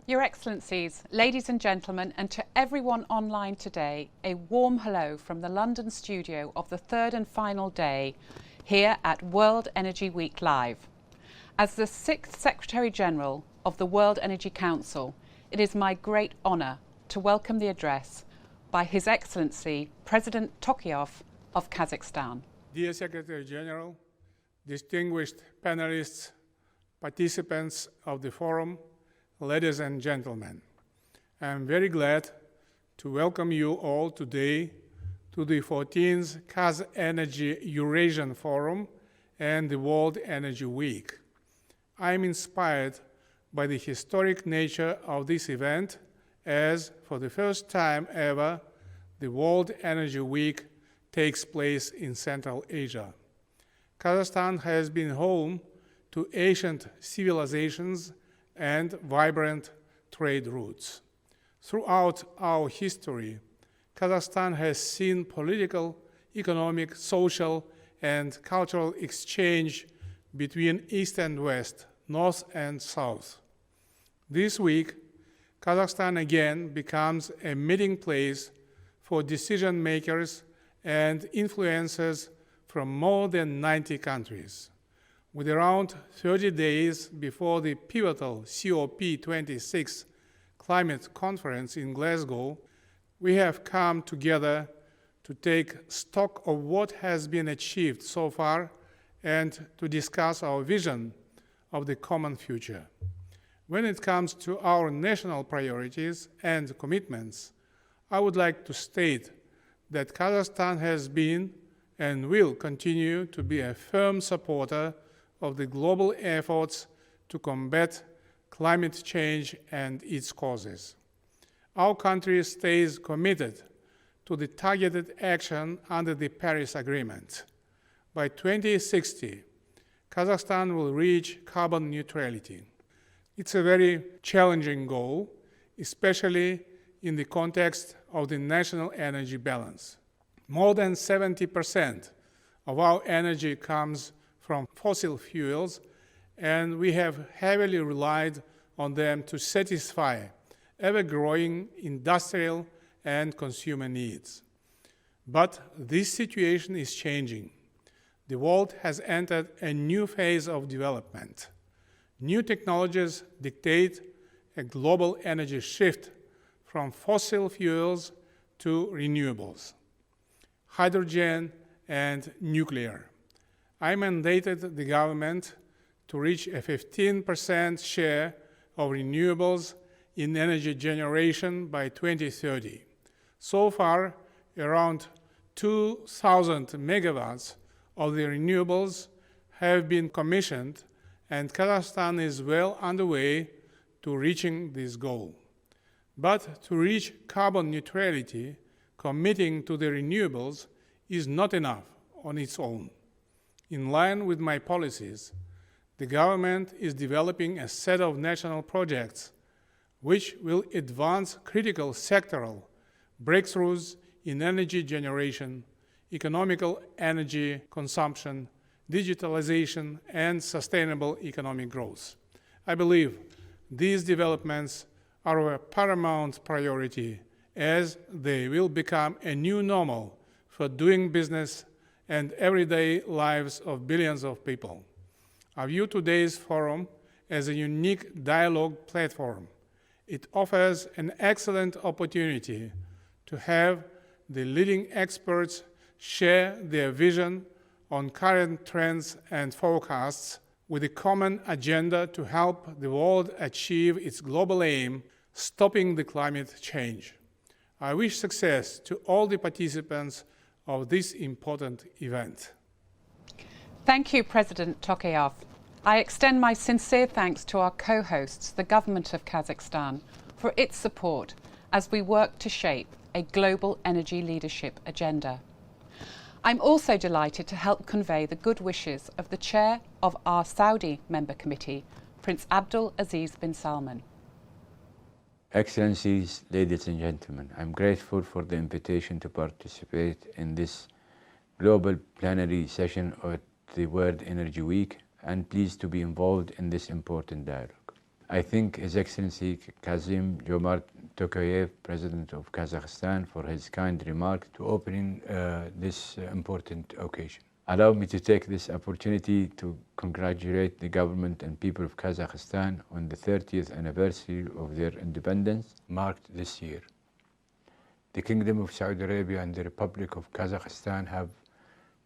Your Excellencies, ladies and gentlemen, and to everyone online today, a warm hello from the London studio of the third and final day here at World Energy Week Live. As the 6th Secretary General of the World Energy Council, it is my great honour to welcome the address by His Excellency President Tokayev of Kazakhstan. Dear Secretary General, distinguished panelists, participants of the forum, ladies and gentlemen, I am very glad to welcome you all today to the 14th KAZENERGY Eurasian Forum and the World Energy Week. I am inspired by the historic nature of this event as, for the first time ever, the World Energy Week takes place in Central Asia. Kazakhstan has been home to ancient civilizations and vibrant trade routes. Throughout our history, Kazakhstan has seen political, economic, social, and cultural exchange between East and West, North and South. This week, Kazakhstan again becomes a meeting place for decision makers and influencers from more than 90 countries. With around 30 days before the pivotal COP26 climate conference in Glasgow, we have come together to take stock of what has been achieved so far and to discuss our vision of the common future. When it comes to our national priorities and commitments, I would like to state that Kazakhstan has been and will continue to be a firm supporter of the global efforts to combat climate change and its causes. Our country stays committed to the targeted action under the Paris Agreement. By 2060, Kazakhstan will reach carbon neutrality. It's a very challenging goal, especially in the context of the national energy balance. More than 70% of our energy comes from fossil fuels, and we have heavily relied on them to satisfy ever-growing industrial and consumer needs. But this situation is changing. The world has entered a new phase of development. New technologies dictate a global energy shift from fossil fuels to renewables, hydrogen and nuclear. I mandated the government to reach a 15% share of renewables in energy generation by 2030. So far, around 2,000 megawatts of the renewables have been commissioned, and Kazakhstan is well underway to reaching this goal. But to reach carbon neutrality, committing to the renewables is not enough on its own. In line with my policies, the government is developing a set of national projects which will advance critical sectoral breakthroughs in energy generation, economical energy consumption, digitalization, and sustainable economic growth. I believe these developments are a paramount priority as they will become a new normal for doing business and everyday lives of billions of people. I view today's forum as a unique dialogue platform. It offers an excellent opportunity to have the leading experts share their vision on current trends and forecasts with a common agenda to help the world achieve its global aim, stopping the climate change. I wish success to all the participants of this important event. Thank you, President Tokayev. I extend my sincere thanks to our co-hosts, the Government of Kazakhstan, for its support as we work to shape a global energy leadership agenda. I'm also delighted to help convey the good wishes of the chair of our Saudi member committee, Prince Abdulaziz bin Salman. Excellencies, ladies and gentlemen, I'm grateful for the invitation to participate in this global plenary session of the World Energy Week and pleased to be involved in this important dialogue. I thank His Excellency Kassym-Jomart Tokayev, President of Kazakhstan, for his kind remark to opening this important occasion. Allow me to take this opportunity to congratulate the government and people of Kazakhstan on the 30th anniversary of their independence marked this year. The Kingdom of Saudi Arabia and the Republic of Kazakhstan have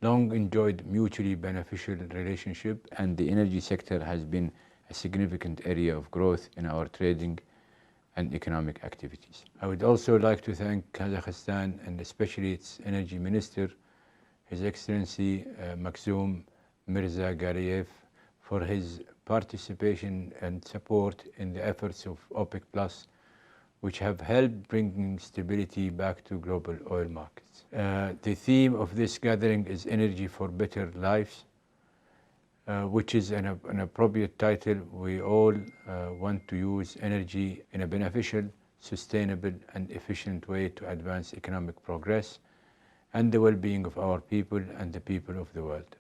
long enjoyed mutually beneficial relationship, and the energy sector has been a significant area of growth in our trading and economic activities. I would also like to thank Kazakhstan and especially its Energy Minister, His Excellency Magzum Mirzagaliyev, for his participation and support in the efforts of OPEC+, which have helped bringing stability back to global oil markets. The theme of this gathering is Energy for Better Lives, which is an appropriate title. We all want to use energy in a beneficial, sustainable and efficient way to advance economic progress and the well-being of our people and the people of the world.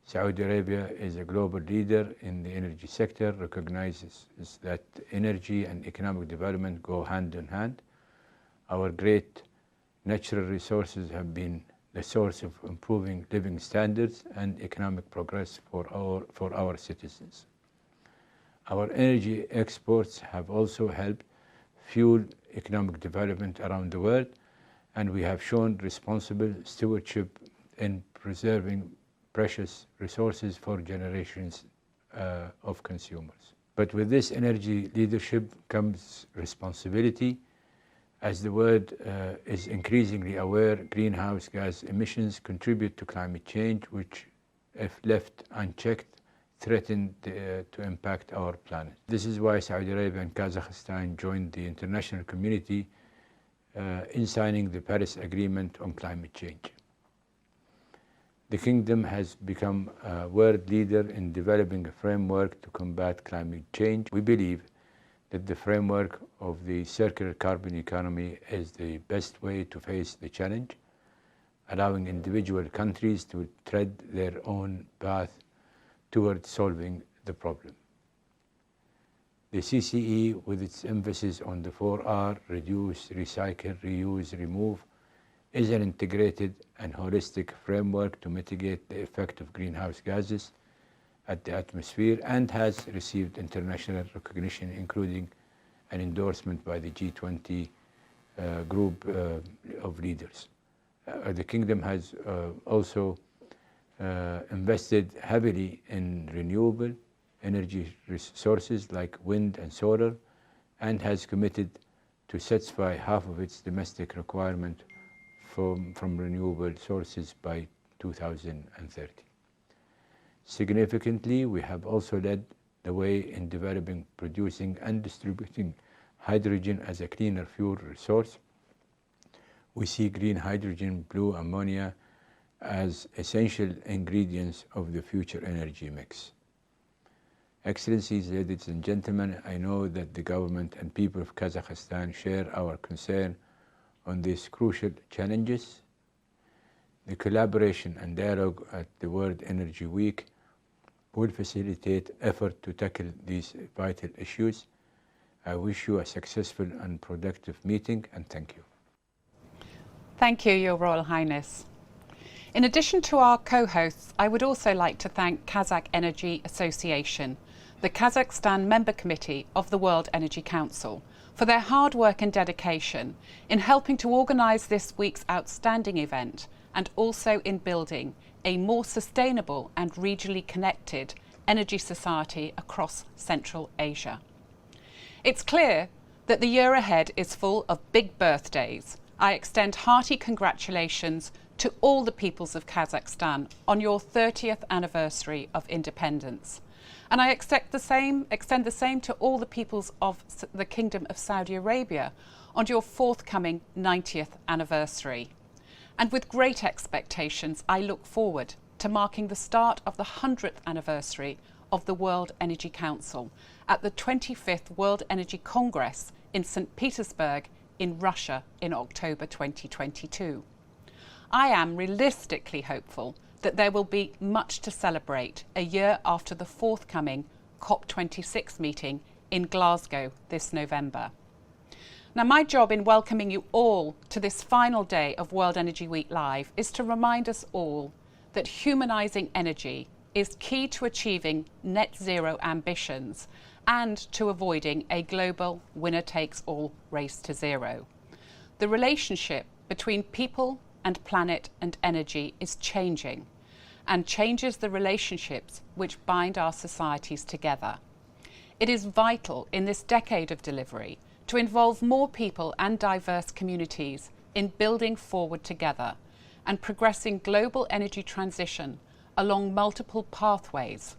Saudi Arabia is a global leader in the energy sector, recognizes that energy and economic development go hand in hand. Our great natural resources have been the source of improving living standards and economic progress for our citizens. Our energy exports have also helped fuel economic development around the world, and we have shown responsible stewardship in preserving precious resources for generations of consumers. But with this energy leadership comes responsibility. As the world is increasingly aware, greenhouse gas emissions contribute to climate change, which, if left unchecked, threaten to impact our planet. This is why Saudi Arabia and Kazakhstan joined the international community in signing the Paris Agreement on climate change. The Kingdom has become a world leader in developing a framework to combat climate change. We believe that the framework of the circular carbon economy is the best way to face the challenge, allowing individual countries to tread their own path towards solving the problem. The CCE, with its emphasis on the 4R, reduce, recycle, reuse, remove, is an integrated and holistic framework to mitigate the effect of greenhouse gases at the atmosphere, and has received international recognition, including an endorsement by the G20 group of leaders. The Kingdom has also invested heavily in renewable energy resources like wind and solar, and has committed to satisfy half of its domestic requirement from renewable sources by 2030. Significantly, we have also led the way in developing, producing and distributing hydrogen as a cleaner fuel resource. We see green hydrogen, blue ammonia as essential ingredients of the future energy mix. Excellencies, ladies and gentlemen, I know that the government and people of Kazakhstan share our concern on these crucial challenges. The collaboration and dialogue at the World Energy Week will facilitate effort to tackle these vital issues. I wish you a successful and productive meeting, and thank you. Thank you, Your Royal Highness. In addition to our co-hosts, I would also like to thank Kazakh Energy Association, the Kazakhstan Member Committee of the World Energy Council, for their hard work and dedication in helping to organise this week's outstanding event, and also in building a more sustainable and regionally connected energy society across Central Asia. It's clear that the year ahead is full of big birthdays. I extend hearty congratulations to all the peoples of Kazakhstan on your 30th anniversary of independence. And I extend the same to all the peoples of the Kingdom of Saudi Arabia on your forthcoming 90th anniversary. And with great expectations, I look forward to marking the start of the 100th anniversary of the World Energy Council at the 25th World Energy Congress in St. Petersburg in Russia in October 2022. I am realistically hopeful that there will be much to celebrate a year after the forthcoming COP26 meeting in Glasgow this November. Now, my job in welcoming you all to this final day of World Energy Week Live is to remind us all that humanising energy is key to achieving net zero ambitions and to avoiding a global winner-takes-all race to zero. The relationship between people and planet and energy is changing and changes the relationships which bind our societies together. It is vital in this decade of delivery to involve more people and diverse communities in building forward together and progressing global energy transition along multiple pathways.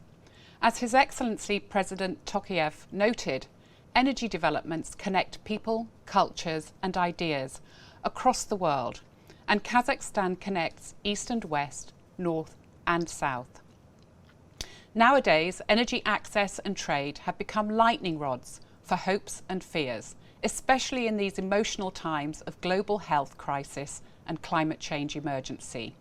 As His Excellency President Tokayev noted, energy developments connect people, cultures and ideas across the world, and Kazakhstan connects east and west, north and south. Nowadays, energy access and trade have become lightning rods for hopes and fears, especially in these emotional times of global health crisis and climate change emergency.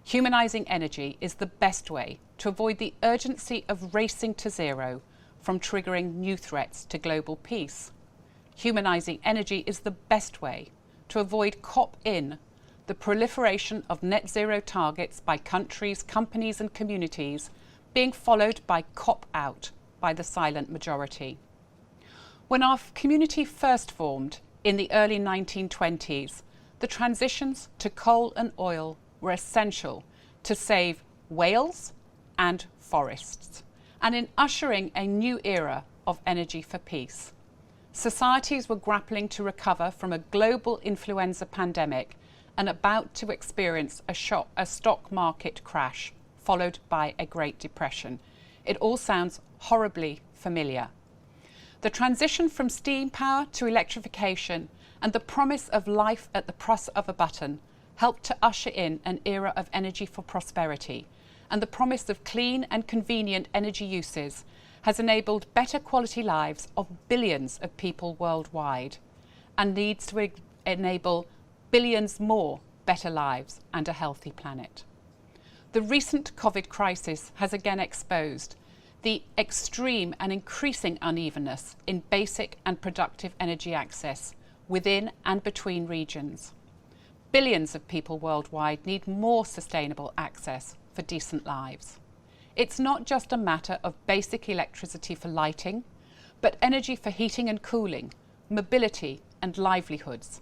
Humanising energy is the best way to avoid the urgency of racing to zero from triggering new threats to global peace. Humanising energy is the best way to avoid COP-in, the proliferation of net zero targets by countries, companies and communities being followed by COP-out by the silent majority. When our community first formed in the early 1920s, the transitions to coal and oil were essential to save whales and forests, and in ushering a new era of energy for peace. Societies were grappling to recover from a global influenza pandemic and about to experience a stock market crash, followed by a Great Depression. It all sounds horribly familiar. The transition from steam power to electrification and the promise of life at the press of a button helped to usher in an era of energy for prosperity, and the promise of clean and convenient energy uses has enabled better quality lives of billions of people worldwide and needs to enable billions more better lives and a healthy planet. The recent COVID crisis has again exposed the extreme and increasing unevenness in basic and productive energy access within and between regions. Billions of people worldwide need more sustainable access for decent lives. It's not just a matter of basic electricity for lighting, but energy for heating and cooling, mobility and livelihoods.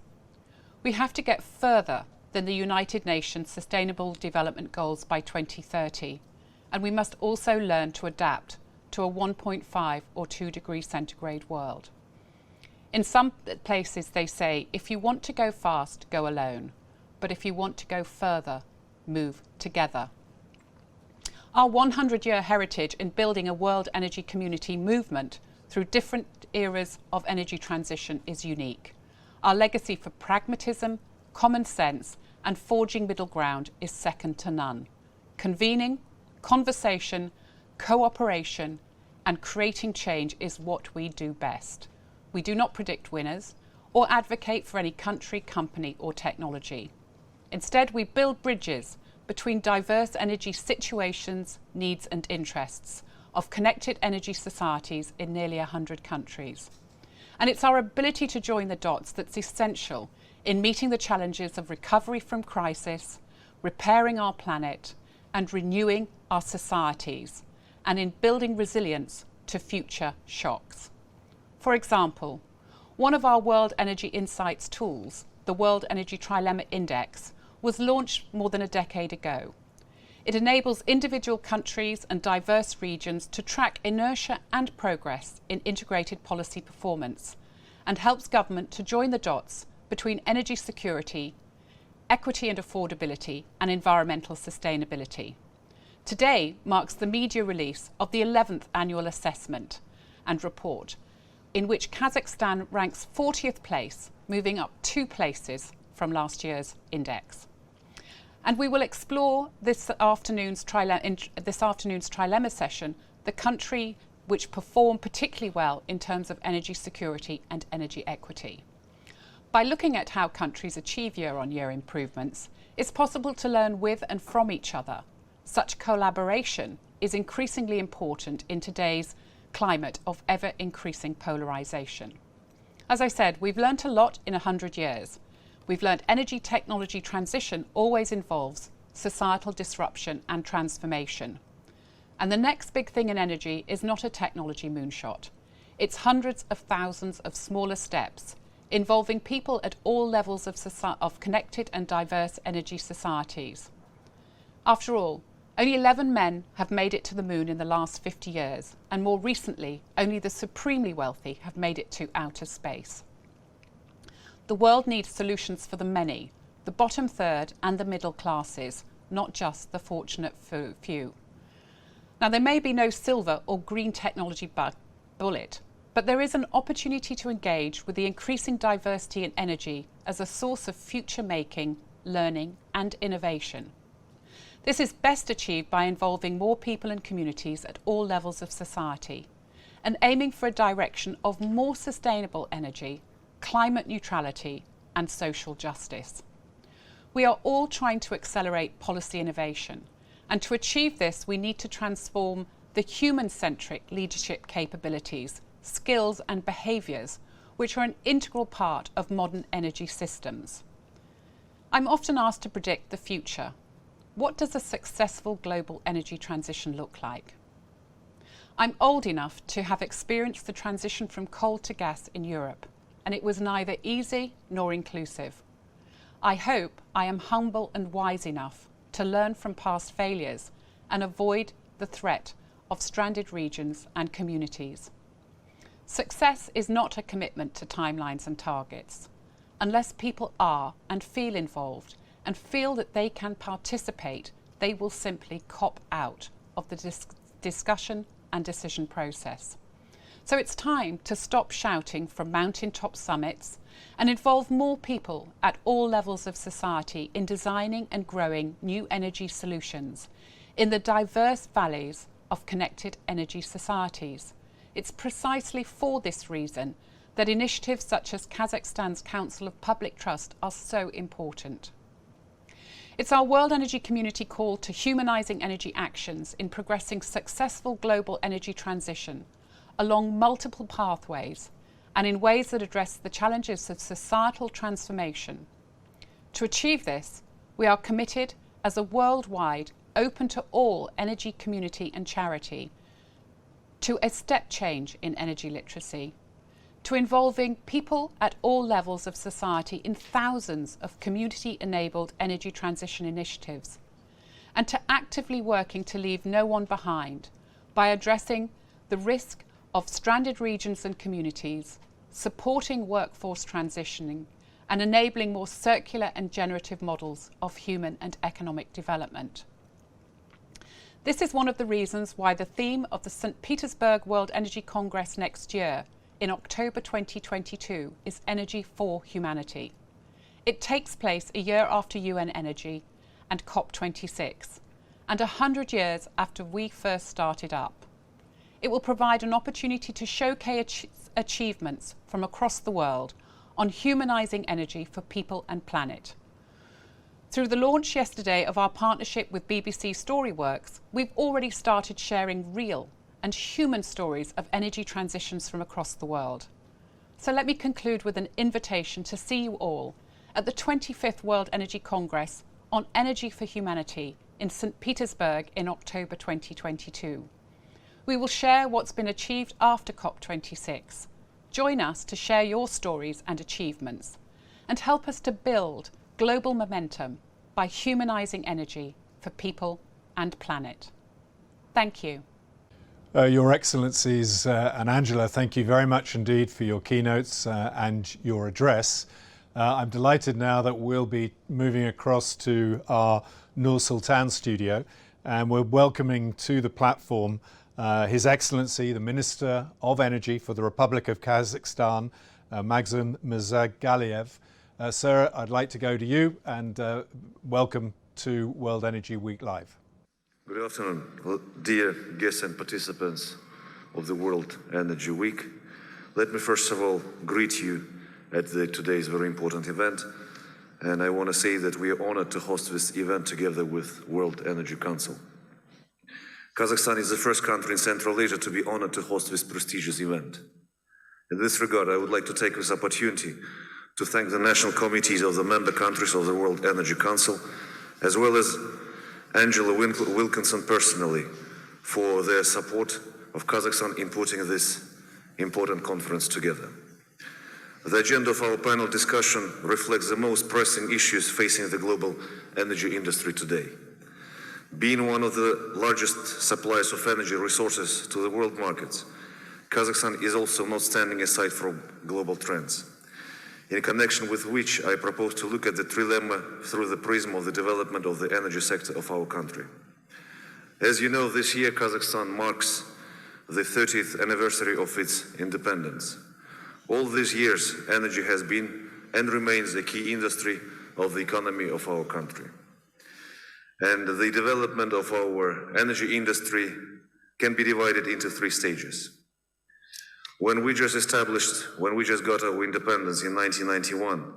We have to get further than the United Nations Sustainable Development Goals by 2030, and we must also learn to adapt to a 1.5 or 2 degree centigrade world. In some places they say, if you want to go fast, go alone, but if you want to go further, move together. Our 100-year heritage in building a world energy community movement through different eras of energy transition is unique. Our legacy for pragmatism, common sense and forging middle ground is second to none. Convening, conversation, cooperation and creating change is what we do best. We do not predict winners or advocate for any country, company or technology. Instead, we build bridges between diverse energy situations, needs and interests of connected energy societies in nearly 100 countries. And it's our ability to join the dots that's essential in meeting the challenges of recovery from crisis, repairing our planet and renewing our societies, and in building resilience to future shocks. For example, one of our World Energy Insights tools, the World Energy Trilemma Index, was launched more than a decade ago. It enables individual countries and diverse regions to track inertia and progress in integrated policy performance and helps government to join the dots between energy security, equity and affordability and environmental sustainability. Today marks the media release of the 11th annual assessment and report, in which Kazakhstan ranks 40th place, moving up 2 places from last year's index. And we will explore this afternoon's Trilemma session the country which performed particularly well in terms of energy security and energy equity. By looking at how countries achieve year-on-year improvements, it's possible to learn with and from each other. Such collaboration is increasingly important in today's climate of ever-increasing polarisation. As I said, we've learnt a lot in 100 years. We've learnt energy technology transition always involves societal disruption and transformation. And the next big thing in energy is not a technology moonshot. It's hundreds of thousands of smaller steps involving people at all levels of connected and diverse energy societies. After all, only 11 men have made it to the moon in the last 50 years, and more recently, only the supremely wealthy have made it to outer space. The world needs solutions for the many, the bottom third and the middle classes, not just the fortunate few. Now, there may be no silver or green technology bullet, but there is an opportunity to engage with the increasing diversity in energy as a source of future making, learning and innovation. This is best achieved by involving more people and communities at all levels of society and aiming for a direction of more sustainable energy, climate neutrality and social justice. We are all trying to accelerate policy innovation, and to achieve this we need to transform the human-centric leadership capabilities, skills and behaviours which are an integral part of modern energy systems. I'm often asked to predict the future. What does a successful global energy transition look like? I'm old enough to have experienced the transition from coal to gas in Europe, and it was neither easy nor inclusive. I hope I am humble and wise enough to learn from past failures and avoid the threat of stranded regions and communities. Success is not a commitment to timelines and targets. Unless people are and feel involved and feel that they can participate, they will simply cop out of the discussion and decision process. So it's time to stop shouting from mountaintop summits and involve more people at all levels of society in designing and growing new energy solutions in the diverse valleys of connected energy societies. It's precisely for this reason that initiatives such as Kazakhstan's Council of Public Trust are so important. It's our World Energy Community call to humanising energy actions in progressing successful global energy transition along multiple pathways and in ways that address the challenges of societal transformation. To achieve this, we are committed as a worldwide, open to all energy community and charity to a step change in energy literacy, to involving people at all levels of society in thousands of community-enabled energy transition initiatives, and to actively working to leave no one behind by addressing the risk of stranded regions and communities, supporting workforce transitioning, and enabling more circular and generative models of human and economic development. This is one of the reasons why the theme of the St. Petersburg World Energy Congress next year, in October 2022, is Energy for Humanity. It takes place a year after UN Energy and COP26, and 100 years after we first started up. It will provide an opportunity to showcase achievements from across the world on humanising energy for people and planet. Through the launch yesterday of our partnership with BBC Storyworks, we've already started sharing real and human stories of energy transitions from across the world. So let me conclude with an invitation to see you all at the 25th World Energy Congress on Energy for Humanity in St. Petersburg in October 2022. We will share what's been achieved after COP26. Join us to share your stories and achievements and help us to build global momentum by humanising energy for people and planet. Thank you. Your Excellencies and Angela, thank you very much indeed for your keynotes and your address. I'm delighted now that we'll be moving across to our Nur Sultan studio, and we're welcoming to the platform His Excellency, the Minister of Energy for the Republic of Kazakhstan, Magzum Mirzagaliyev. Sir, I'd like to go to you and welcome to World Energy Week Live. Good afternoon, dear guests and participants of the World Energy Week. Let me first of all greet you at today's very important event. And I want to say that we are honored to host this event together with World Energy Council. Kazakhstan is the first country in Central Asia to be honored to host this prestigious event. In this regard, I would like to take this opportunity to thank the national committees of the member countries of the World Energy Council, as well as Angela Wilkinson personally, for their support of Kazakhstan in putting this important conference together. The agenda of our panel discussion reflects the most pressing issues facing the global energy industry today. Being one of the largest suppliers of energy resources to the world markets, Kazakhstan is also not standing aside from global trends, in connection with which I propose to look at the trilemma through the prism of the development of the energy sector of our country. As you know, this year Kazakhstan marks the 30th anniversary of its independence. All these years, energy has been and remains a key industry of the economy of our country. And the development of our energy industry can be divided into three stages. When we just got our independence in 1991,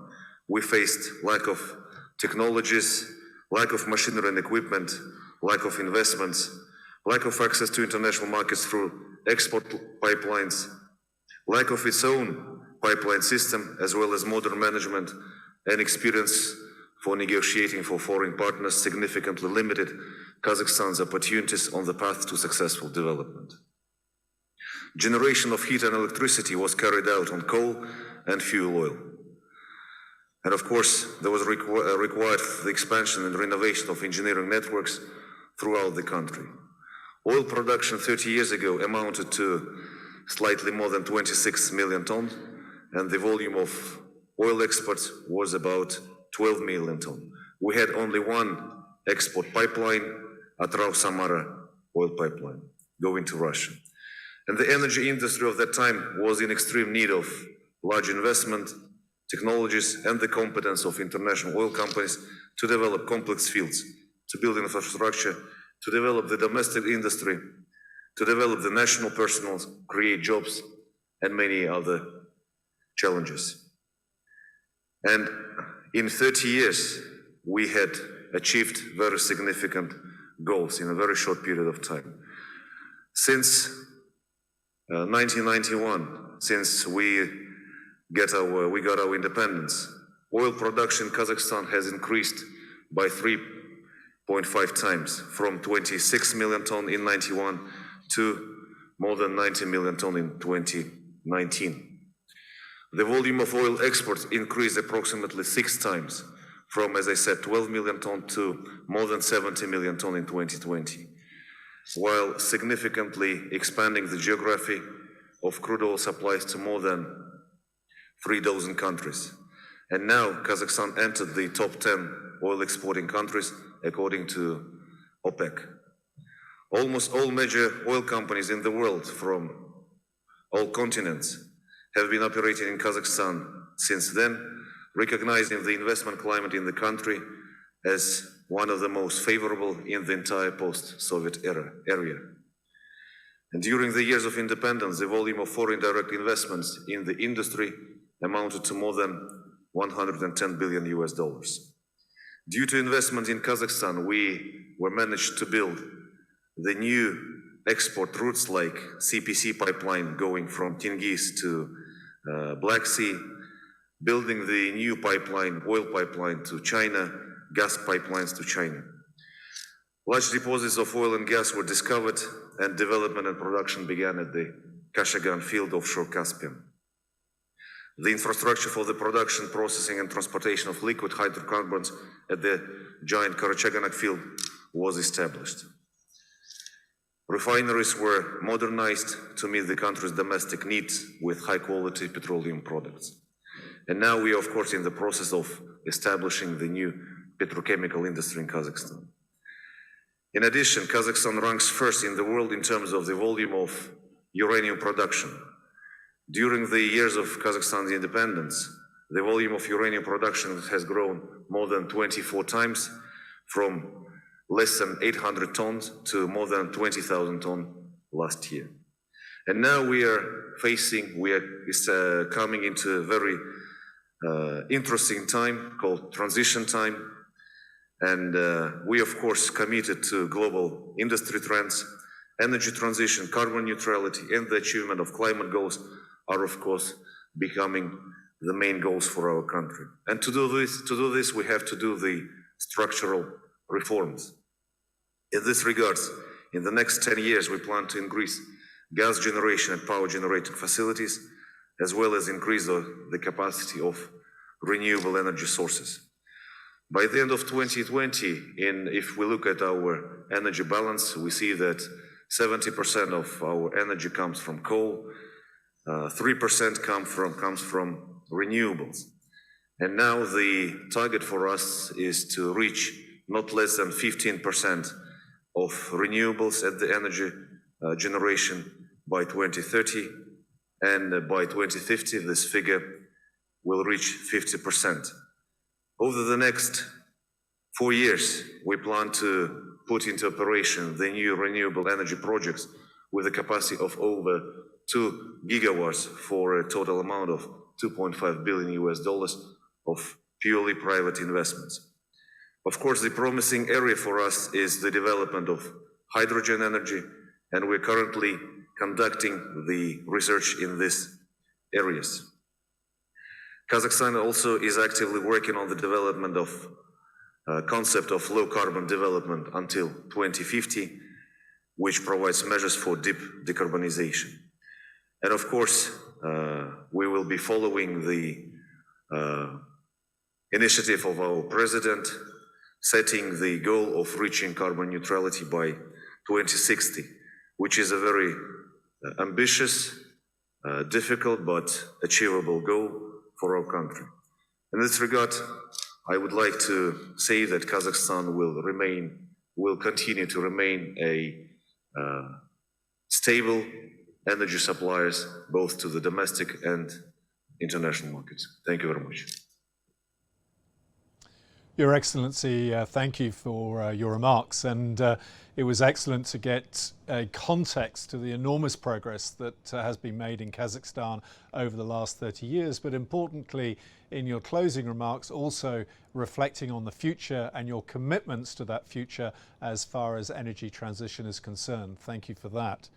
we faced lack of technologies, lack of machinery and equipment, lack of investments, lack of access to international markets through export pipelines, lack of its own pipeline system, as well as modern management and experience for negotiating for foreign partners significantly limited Kazakhstan's opportunities on the path to successful development. Generation of heat and electricity was carried out on coal and fuel oil. And of course, there was required the expansion and renovation of engineering networks throughout the country. Oil production 30 years ago amounted to slightly more than 26 million tons, and the volume of oil exports was about 12 million tons. We had only one export pipeline, Atrau-Samara oil pipeline, going to Russia. And the energy industry of that time was in extreme need of large investment, technologies, and the competence of international oil companies to develop complex fields, to build infrastructure, to develop the domestic industry, to develop the national personnel, create jobs, and many other challenges. And in 30 years, we had achieved very significant goals in a very short period of time. Since 1991, since we got our independence, oil production in Kazakhstan has increased by 3.5 times, from 26 million tons in 91 to more than 90 million tons in 2019. The volume of oil exports increased approximately 6 times, from, as I said, 12 million tons to more than 70 million tons in 2020, while significantly expanding the geography of crude oil supplies to more than 3 dozen countries. And now Kazakhstan entered the top 10 oil exporting countries according to OPEC. Almost all major oil companies in the world from all continents have been operating in Kazakhstan since then, recognizing the investment climate in the country as one of the most favorable in the entire post-Soviet area. And during the years of independence, the volume of foreign direct investments in the industry amounted to more than $110 billion US. Due to investment in Kazakhstan, we were managed to build the new export routes like CPC pipeline going from Tingis to Black Sea, building the new pipeline, oil pipeline to China, gas pipelines to China. Large deposits of oil and gas were discovered, and development and production began at the Kashagan field offshore Caspian. The infrastructure for the production, processing, and transportation of liquid hydrocarbons at the giant Karachaganak field was established. Refineries were modernized to meet the country's domestic needs with high-quality petroleum products. And now we are, of course, in the process of establishing the new petrochemical industry in Kazakhstan. In addition, Kazakhstan ranks first in the world in terms of the volume of uranium production. During the years of Kazakhstan's independence, the volume of uranium production has grown more than 24 times, from less than 800 tons to more than 20,000 tons last year. And now we are coming into a very interesting time called transition time. And we, of course, committed to global industry trends. Energy transition, carbon neutrality, and the achievement of climate goals are, of course, becoming the main goals for our country. And to do this, we have to do the structural reforms. In this regard, in the next 10 years, we plan to increase gas generation and power generating facilities, as well as increase the capacity of renewable energy sources. By the end of 2020, if we look at our energy balance, we see that 70% of our energy comes from coal, 3% comes from renewables. And now the target for us is to reach not less than 15% of renewables at the energy generation by 2030, and by 2050 this figure will reach 50%. Over the next 4 years, we plan to put into operation the new renewable energy projects with a capacity of over 2 gigawatts for a total amount of $2.5 billion of purely private investments. Of course, the promising area for us is the development of hydrogen energy, and we're currently conducting the research in these areas. Kazakhstan also is actively working on the development of concept of low carbon development until 2050, which provides measures for deep decarbonization. And of course, we will be following the initiative of our president, setting the goal of reaching carbon neutrality by 2060, which is a very ambitious, difficult, but achievable goal for our country. In this regard, I would like to say that Kazakhstan will continue to remain a stable energy suppliers, both to the domestic and international markets. Thank you very much. Your Excellency, thank you for your remarks, and it was excellent to get a context to the enormous progress that has been made in Kazakhstan over the last 30 years, but importantly, in your closing remarks, also reflecting on the future and your commitments to that future as far as energy transition is concerned. Thank you for that.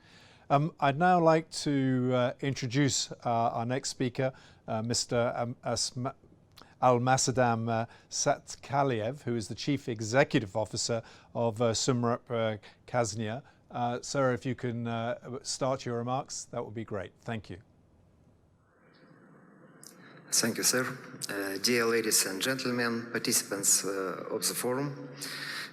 I'd now like to introduce our next speaker, Mr. Almassadam Satkaliyev, who is the Chief Executive Officer of Samruk-Kazyna. Sir, if you can start your remarks, that would be great. Thank you. Thank you, sir. Dear ladies and gentlemen, participants of the forum,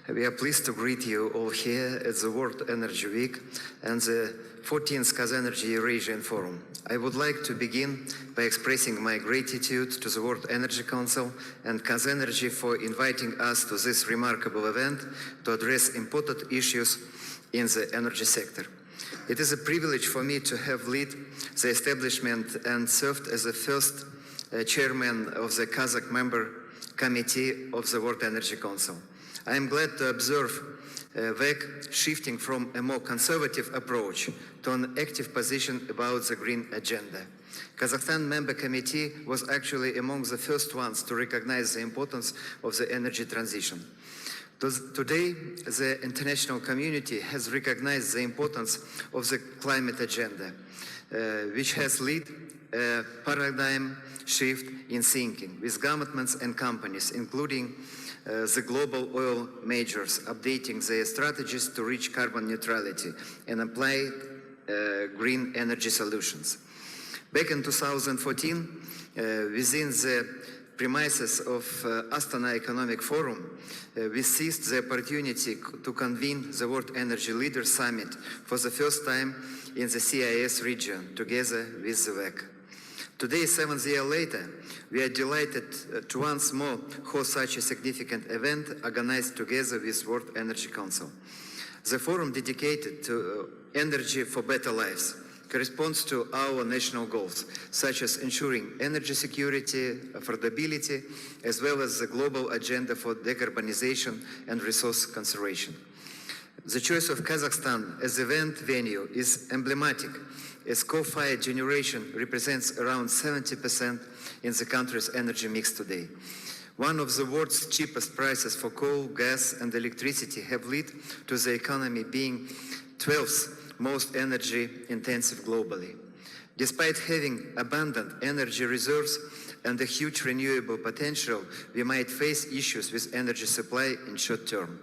we are pleased to greet you all here at the World Energy Week and the 14th KAZENERGY Eurasian Forum. I would like to begin by expressing my gratitude to the World Energy Council and KAZENERGY for inviting us to this remarkable event to address important issues in the energy sector. It is a privilege for me to have led the establishment and served as the first chairman of the Kazakh member committee of the World Energy Council. I am glad to observe WEC shifting from a more conservative approach to an active position about the green agenda. Kazakhstan member committee was actually among the first ones to recognize the importance of the energy transition. Today, the international community has recognized the importance of the climate agenda, which has led a paradigm shift in thinking with governments and companies, including the global oil majors, updating their strategies to reach carbon neutrality and apply green energy solutions. Back in 2014, within the premises of Astana Economic Forum, we seized the opportunity to convene the World Energy Leaders Summit for the first time in the CIS region, together with the WEC. Today, 7 years later, we are delighted to once more host such a significant event organized together with World Energy Council. The forum dedicated to energy for better lives corresponds to our national goals, such as ensuring energy security, affordability, as well as the global agenda for decarbonization and resource conservation. The choice of Kazakhstan as event venue is emblematic, as coal-fired generation represents around 70% in the country's energy mix today. One of the world's cheapest prices for coal, gas, and electricity have led to the economy being 12th most energy intensive globally. Despite having abundant energy reserves and a huge renewable potential, we might face issues with energy supply in short term.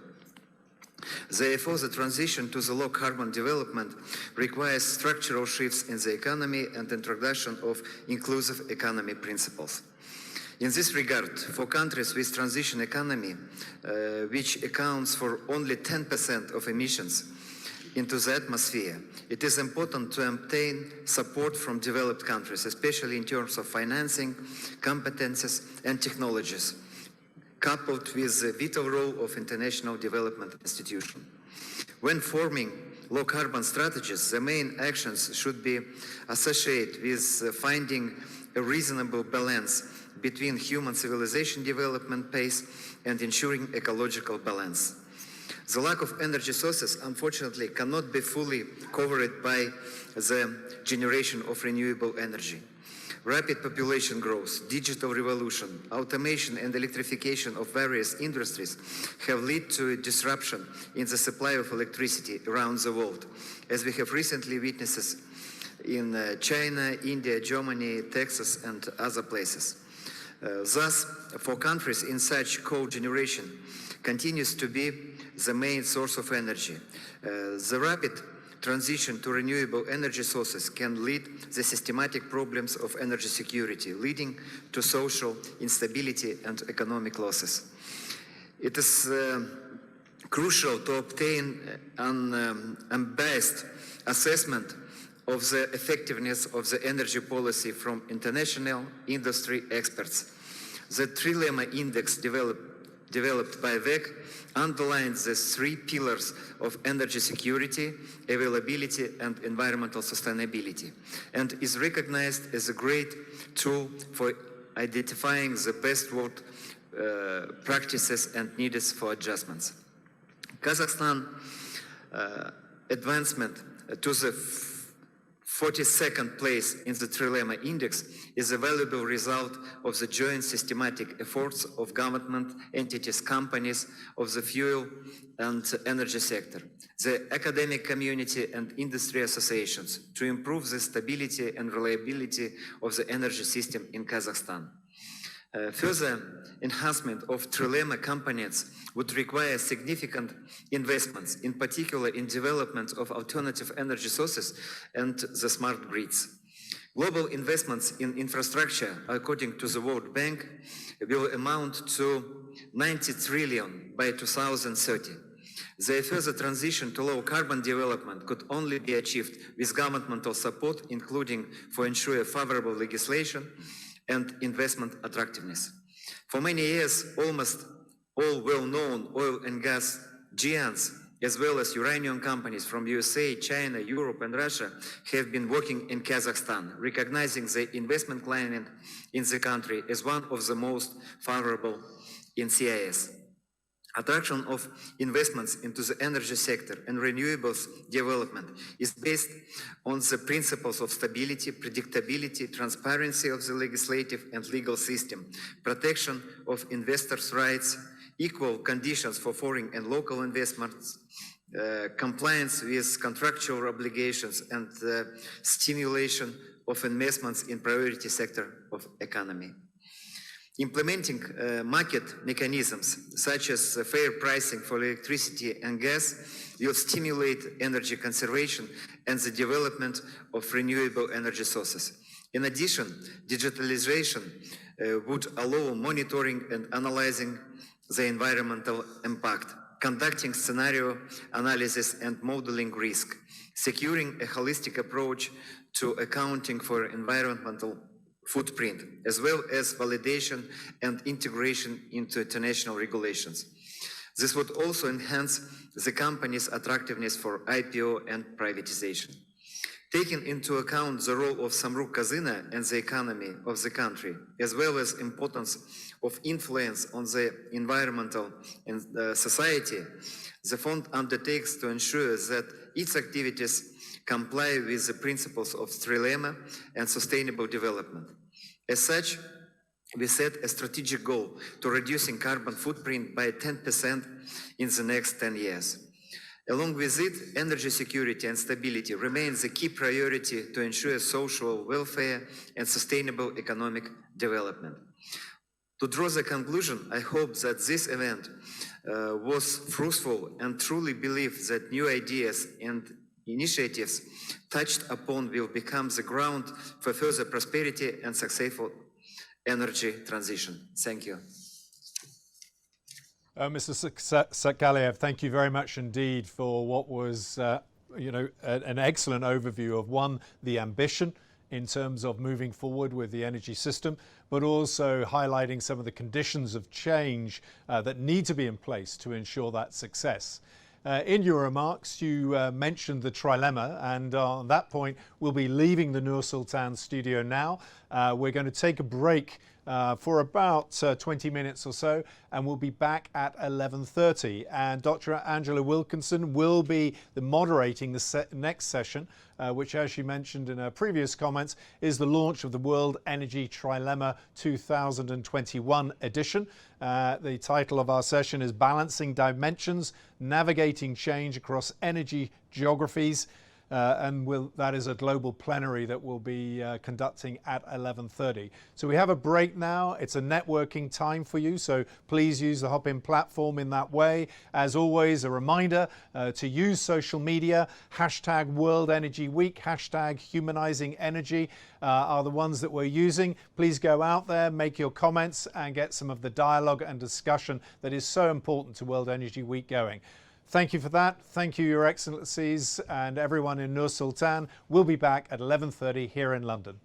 Therefore, the transition to the low-carbon development requires structural shifts in the economy and introduction of inclusive economy principles. In this regard, for countries with transition economy, which accounts for only 10% of emissions into the atmosphere, it is important to obtain support from developed countries, especially in terms of financing, competences, and technologies, coupled with the vital role of international development institutions. When forming low-carbon strategies, the main actions should be associated with finding a reasonable balance between human civilization development pace and ensuring ecological balance. The lack of energy sources, unfortunately, cannot be fully covered by the generation of renewable energy. Rapid population growth, digital revolution, automation and electrification of various industries have led to a disruption in the supply of electricity around the world, as we have recently witnessed in China, India, Germany, Texas, and other places. Thus, for countries in such coal generation continues to be the main source of energy. The rapid transition to renewable energy sources can lead to systematic problems of energy security, leading to social instability and economic losses. It is crucial to obtain an unbiased assessment of the effectiveness of the energy policy from international industry experts. The Trilemma index developed by WEW underlines the three pillars of energy security, availability, and environmental sustainability, and is recognized as a great tool for identifying the best work practices and needs for adjustments. Kazakhstan advancement to the 42nd place in the Trilemma Index is a valuable result of the joint systematic efforts of government entities, companies of the fuel and energy sector, the academic community and industry associations to improve the stability and reliability of the energy system in Kazakhstan. Further enhancement of Trilemma components would require significant investments, in particular in development of alternative energy sources and the smart grids. Global investments in infrastructure, according to the World Bank, will amount to 90 trillion by 2030. Therefore, the transition to low-carbon development could only be achieved with governmental support, including for ensure favorable legislation and investment attractiveness. For many years, almost all well-known oil and gas giants, as well as uranium companies from USA, China, Europe, and Russia, have been working in Kazakhstan, recognizing the investment climate in the country as one of the most favorable in CIS. Attraction of investments into the energy sector and renewables development is based on the principles of stability, predictability, transparency of the legislative and legal system, protection of investors' rights, equal conditions for foreign and local investments, compliance with contractual obligations, and stimulation of investments in priority sector of economy. Implementing market mechanisms such as fair pricing for electricity and gas will stimulate energy conservation and the development of renewable energy sources. In addition, digitalization would allow monitoring and analyzing the environmental impact, conducting scenario analysis and modeling risk, securing a holistic approach to accounting for environmental footprint, as well as validation and integration into international regulations. This would also enhance the company's attractiveness for IPO and privatization. Taking into account the role of Samruk-Kazyna and the economy of the country, as well as importance of influence on the environmental and society, the fund undertakes to ensure that its activities comply with the principles of Trilemma and sustainable development. As such, we set a strategic goal to reducing carbon footprint by 10% in the next 10 years. Along with it, energy security and stability remains a key priority to ensure social welfare and sustainable economic development. To draw the conclusion, I hope that this event was fruitful and truly believe that new ideas and initiatives touched upon will become the ground for further prosperity and successful energy transition. Thank you. Mr. Satkaliyev, thank you very much indeed for what was, an excellent overview of, one, the ambition in terms of moving forward with the energy system, but also highlighting some of the conditions of change that need to be in place to ensure that success. In your remarks, you mentioned the Trilemma, and on that point, we'll be leaving the Nur Sultan studio now. We're going to take a break for about 20 minutes or so, and we'll be back at 11:30. And Dr. Angela Wilkinson will be moderating the next session, which, as she mentioned in her previous comments, is the launch of the World Energy Trilemma 2021 edition. The title of our session is Balancing Dimensions, Navigating Change Across Energy Geographies. That is a global plenary that we'll be conducting at 11:30. So we have a break now. It's a networking time for you, so please use the Hop-In platform in that way. As always, a reminder to use social media. Hashtag World Energy Week, hashtag Humanizing Energy are the ones that we're using. Please go out there, make your comments, and get some of the dialogue and discussion that is so important to World Energy Week going. Thank you for that. Thank you, Your Excellencies, and everyone in Nur Sultan. We'll be back at 11:30 here in London.